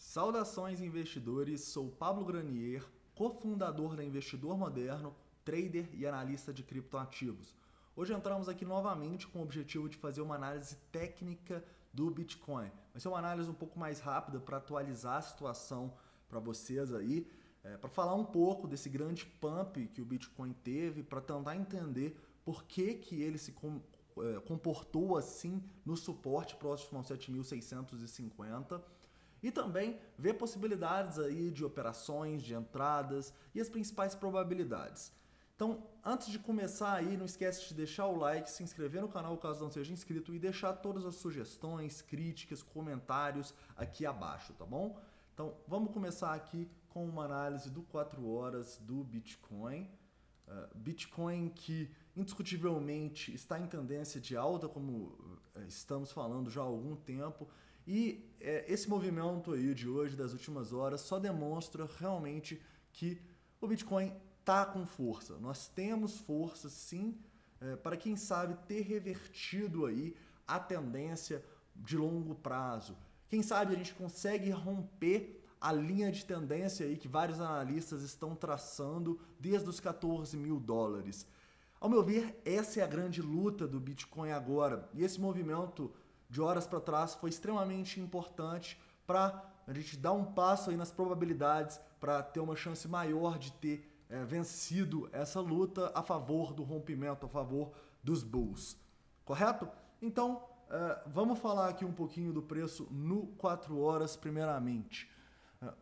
Saudações investidores, sou Pablo Granier, cofundador da Investidor Moderno, trader e analista de criptoativos. Hoje entramos aqui novamente com o objetivo de fazer uma análise técnica do Bitcoin. Vai ser uma análise um pouco mais rápida para atualizar a situação para vocês aí, para falar um pouco desse grande pump que o Bitcoin teve, para tentar entender por que ele se comportou assim no suporte próximo aos 7.650 e também ver possibilidades aí de operações, de entradas e as principais probabilidades. Então, antes de começar aí, não esquece de deixar o like, se inscrever no canal caso não seja inscrito e deixar todas as sugestões, críticas, comentários aqui abaixo, tá bom? Então, vamos começar aqui com uma análise do 4 horas do Bitcoin. Bitcoin que indiscutivelmente está em tendência de alta, como estamos falando já há algum tempo, e esse movimento aí de hoje, das últimas horas, só demonstra realmente que o Bitcoin está com força. Nós temos força sim, para quem sabe ter revertido aí a tendência de longo prazo. Quem sabe a gente consegue romper a linha de tendência aí que vários analistas estão traçando desde os 14 mil dólares. Ao meu ver, essa é a grande luta do Bitcoin agora. E esse movimento de horas para trás foi extremamente importante para a gente dar um passo aí nas probabilidades para ter uma chance maior de ter vencido essa luta a favor do rompimento, a favor dos bulls. Correto? Então, vamos falar aqui um pouquinho do preço no 4 horas primeiramente.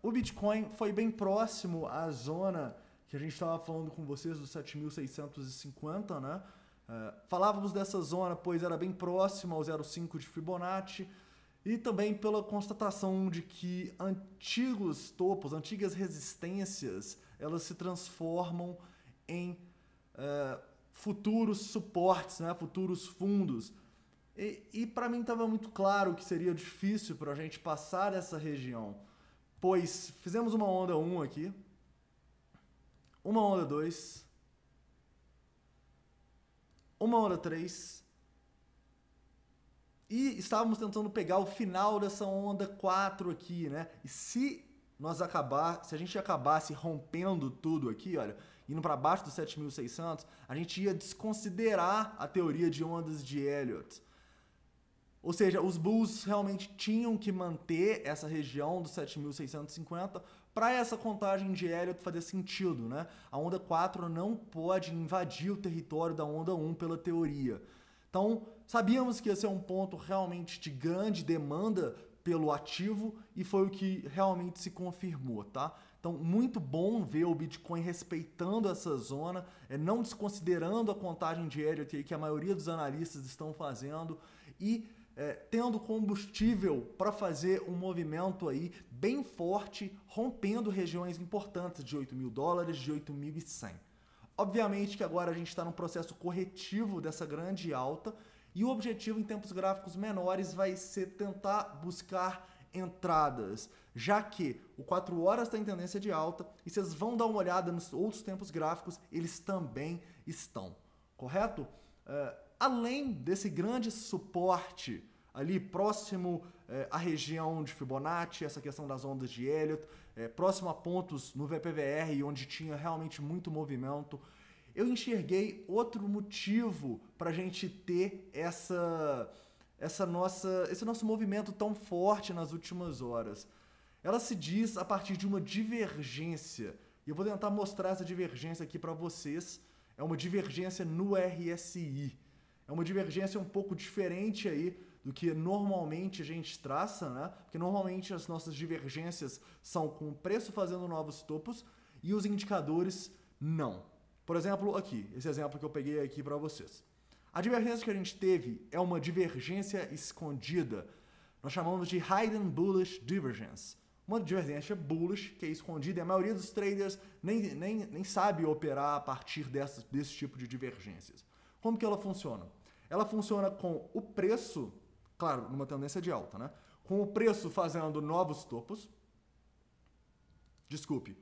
O Bitcoin foi bem próximo à zona que a gente estava falando com vocês dos 7.650, né? Falávamos dessa zona, pois era bem próximo ao 0,5 de Fibonacci e também pela constatação de que antigos topos, antigas resistências, elas se transformam em futuros suportes, né? Futuros fundos. E para mim estava muito claro que seria difícil para a gente passar dessa região, pois fizemos uma onda 1 aqui, uma onda 2, uma onda 3 e estávamos tentando pegar o final dessa onda 4 aqui, né? E se a gente acabasse rompendo tudo aqui, olha, indo para baixo dos 7.600, a gente ia desconsiderar a teoria de ondas de Elliott. Ou seja, os bulls realmente tinham que manter essa região dos 7.650 para essa contagem de Elliott fazer sentido, né? A onda 4 não pode invadir o território da onda 1 pela teoria. Então, sabíamos que ia ser um ponto realmente de grande demanda pelo ativo e foi o que realmente se confirmou, tá? Então, muito bom ver o Bitcoin respeitando essa zona, não desconsiderando a contagem de Elliott aí que a maioria dos analistas estão fazendo e tendo combustível para fazer um movimento aí bem forte, rompendo regiões importantes de 8 mil dólares, de 8.100. Obviamente que agora a gente está num processo corretivo dessa grande alta e o objetivo em tempos gráficos menores vai ser tentar buscar entradas, já que o 4 horas está em tendência de alta e vocês vão dar uma olhada nos outros tempos gráficos, eles também estão, correto? Além desse grande suporte ali próximo à região de Fibonacci, essa questão das ondas de Elliott, próximo a pontos no VPVR, onde tinha realmente muito movimento, eu enxerguei outro motivo para a gente ter esse nosso movimento tão forte nas últimas horas. Ela se diz a partir de uma divergência, e eu vou tentar mostrar essa divergência aqui para vocês. É uma divergência no RSI. É uma divergência um pouco diferente aí do que normalmente a gente traça, né? Porque normalmente as nossas divergências são com o preço fazendo novos topos e os indicadores não. Por exemplo, aqui, esse exemplo que eu peguei aqui para vocês. A divergência que a gente teve é uma divergência escondida. Nós chamamos de Hidden Bullish Divergence. Uma divergência bullish que é escondida e a maioria dos traders nem sabe operar a partir desse tipo de divergências. Como que ela funciona? Ela funciona com o preço, claro, numa tendência de alta, né? Com o preço fazendo novos topos,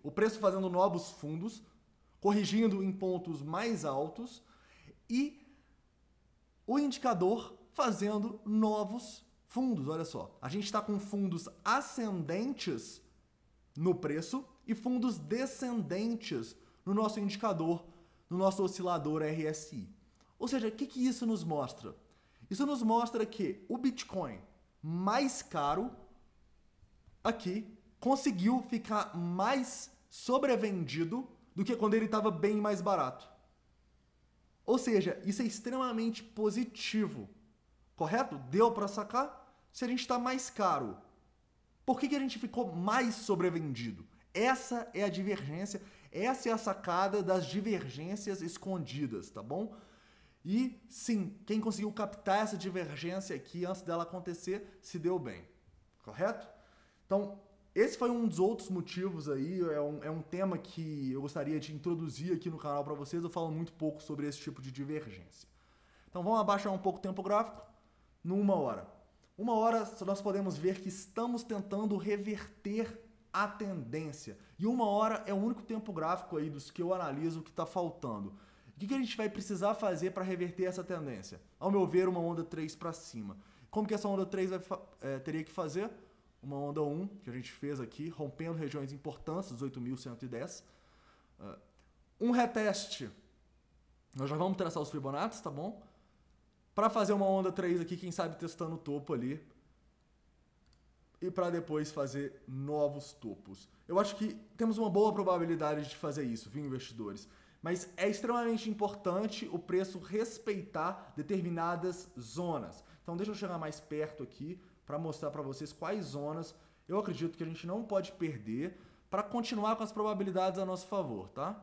o preço fazendo novos fundos, corrigindo em pontos mais altos e o indicador fazendo novos Fundos, olha só. A gente está com fundos ascendentes no preço e fundos descendentes no nosso indicador, no nosso oscilador RSI. Ou seja, o que isso nos mostra? Isso nos mostra que o Bitcoin mais caro aqui conseguiu ficar mais sobrevendido do que quando ele estava bem mais barato. Ou seja, isso é extremamente positivo. Correto? Deu para sacar? Se a gente está mais caro, por que a gente ficou mais sobrevendido? Essa é a divergência, essa é a sacada das divergências escondidas, tá bom? E sim, quem conseguiu captar essa divergência aqui antes dela acontecer, se deu bem. Correto? Então, esse foi um dos outros motivos aí, é um tema que eu gostaria de introduzir aqui no canal para vocês. Eu falo muito pouco sobre esse tipo de divergência. Então vamos abaixar um pouco o tempo gráfico. Numa hora. Uma hora nós podemos ver que estamos tentando reverter a tendência. E uma hora é o único tempo gráfico aí dos que eu analiso que está faltando. O que a gente vai precisar fazer para reverter essa tendência? Ao meu ver, uma onda 3 para cima. Como que essa onda 3 teria que fazer? Uma onda 1, que a gente fez aqui, rompendo regiões importantes, 18.110. Um reteste. Nós já vamos traçar os Fibonacci, tá bom? Para fazer uma onda 3 aqui, quem sabe testando o topo ali. E para depois fazer novos topos. Eu acho que temos uma boa probabilidade de fazer isso, viu, investidores? Mas é extremamente importante o preço respeitar determinadas zonas. Então deixa eu chegar mais perto aqui para mostrar para vocês quais zonas eu acredito que a gente não pode perder para continuar com as probabilidades a nosso favor, tá?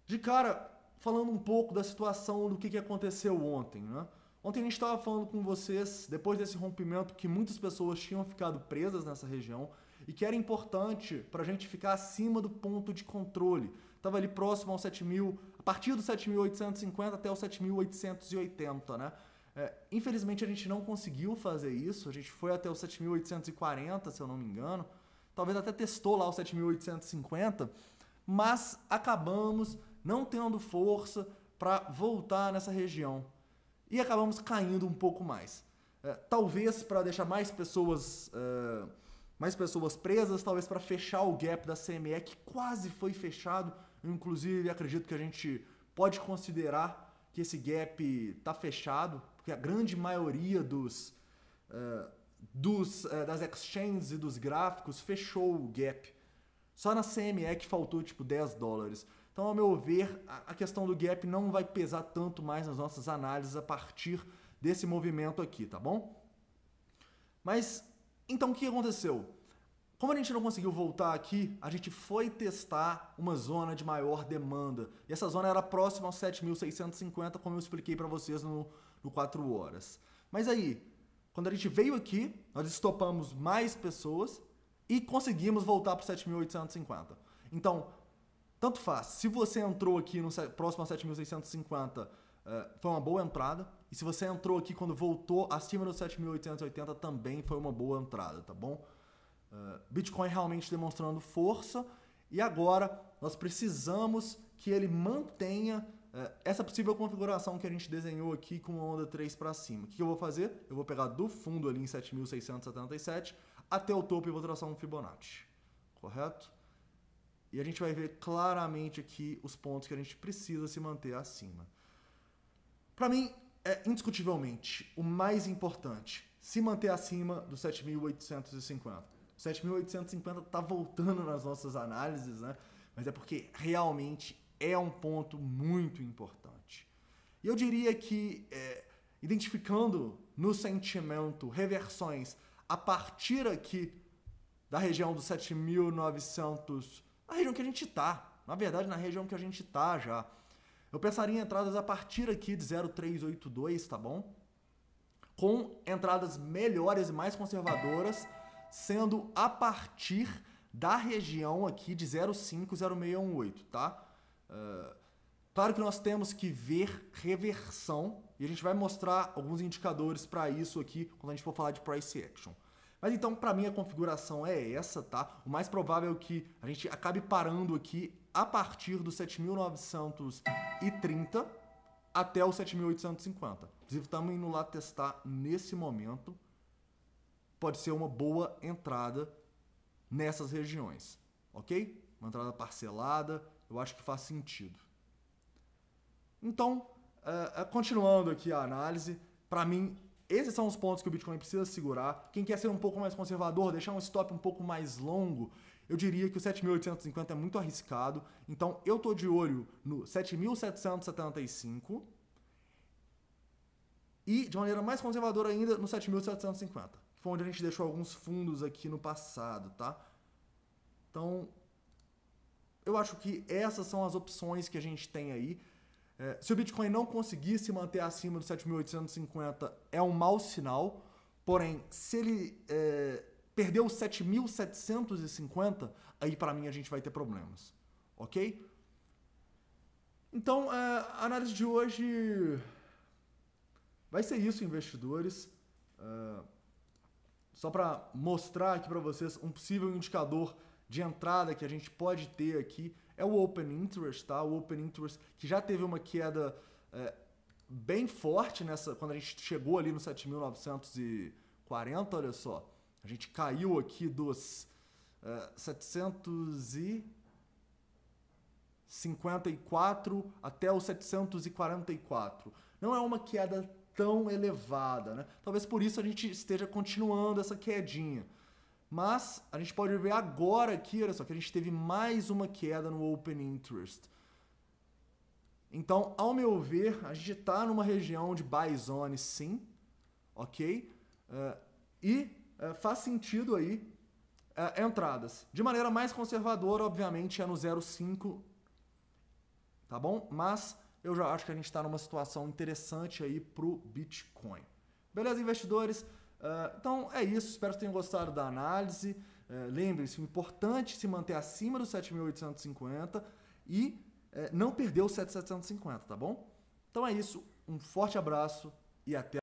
De cara, falando um pouco da situação do que aconteceu ontem, né? Ontem a gente estava falando com vocês, depois desse rompimento, que muitas pessoas tinham ficado presas nessa região e que era importante para a gente ficar acima do ponto de controle. Estava ali próximo ao 7.000, a partir do 7.850 até o 7.880, né? Infelizmente a gente não conseguiu fazer isso, a gente foi até o 7.840, se eu não me engano. Talvez até testou lá o 7.850, mas acabamos não tendo força para voltar nessa região. E acabamos caindo um pouco mais. Talvez para deixar mais pessoas presas, talvez para fechar o gap da CME, que quase foi fechado. Eu, inclusive, acredito que a gente pode considerar que esse gap está fechado, porque a grande maioria das exchanges e dos gráficos fechou o gap. Só na CME que faltou tipo $10. Então, ao meu ver, a questão do gap não vai pesar tanto mais nas nossas análises a partir desse movimento aqui, tá bom? Mas, então o que aconteceu? Como a gente não conseguiu voltar aqui, a gente foi testar uma zona de maior demanda. E essa zona era próxima aos 7.650, como eu expliquei para vocês no 4 horas. Mas aí, quando a gente veio aqui, nós estopamos mais pessoas e conseguimos voltar para 7.850. Então, tanto faz. Se você entrou aqui no próximo a 7.650, foi uma boa entrada. E se você entrou aqui quando voltou acima dos 7.880, também foi uma boa entrada, tá bom? Bitcoin realmente demonstrando força. E agora nós precisamos que ele mantenha essa possível configuração que a gente desenhou aqui com a onda 3 para cima. O que eu vou fazer? Eu vou pegar do fundo ali em 7.677 até o topo e vou traçar um Fibonacci. Correto? E a gente vai ver claramente aqui os pontos que a gente precisa se manter acima. Para mim, é indiscutivelmente o mais importante se manter acima do 7.850. 7.850 está voltando nas nossas análises, né? Mas é porque realmente é um ponto muito importante. E eu diria que, identificando no sentimento reversões a partir aqui da região dos 7.900, na região que a gente está, na verdade na região que a gente está já, eu pensaria em entradas a partir aqui de 0,382, tá bom? Com entradas melhores e mais conservadoras, sendo a partir da região aqui de 0,50618, tá? Claro que nós temos que ver reversão e a gente vai mostrar alguns indicadores para isso aqui quando a gente for falar de price action. Mas então, para mim, a configuração é essa, tá? O mais provável é que a gente acabe parando aqui a partir do 7.930 até o 7.850. Inclusive, estamos indo lá testar nesse momento. Pode ser uma boa entrada nessas regiões, ok? Uma entrada parcelada, eu acho que faz sentido. Então, continuando aqui a análise, para mim, esses são os pontos que o Bitcoin precisa segurar. Quem quer ser um pouco mais conservador, deixar um stop um pouco mais longo, eu diria que o 7.850 é muito arriscado. Então, eu estou de olho no 7.775 e, de maneira mais conservadora ainda, no 7.750, que foi onde a gente deixou alguns fundos aqui no passado, tá? Então, eu acho que essas são as opções que a gente tem aí. Se o Bitcoin não conseguir se manter acima do 7.850, é um mau sinal. Porém, se ele perder os 7.750, aí para mim a gente vai ter problemas. Ok? Então, a análise de hoje vai ser isso, investidores. Só para mostrar aqui para vocês um possível indicador de entrada que a gente pode ter aqui é o Open Interest, tá? O Open Interest que já teve uma queda bem forte quando a gente chegou ali no 7.940, olha só. A gente caiu aqui dos 754 até os 744. Não é uma queda tão elevada, né? Talvez por isso a gente esteja continuando essa quedinha. Mas a gente pode ver agora aqui, olha só, que a gente teve mais uma queda no Open Interest. Então, ao meu ver, a gente está numa região de buy zone, sim, ok? Faz sentido aí entradas. De maneira mais conservadora, obviamente, é no 0,5, tá bom? Mas eu já acho que a gente está numa situação interessante aí pro Bitcoin. Beleza, investidores? Então é isso, espero que tenham gostado da análise. Lembrem-se, o importante é se manter acima do 7.850 e não perder o 7.750, tá bom? Então é isso, um forte abraço e até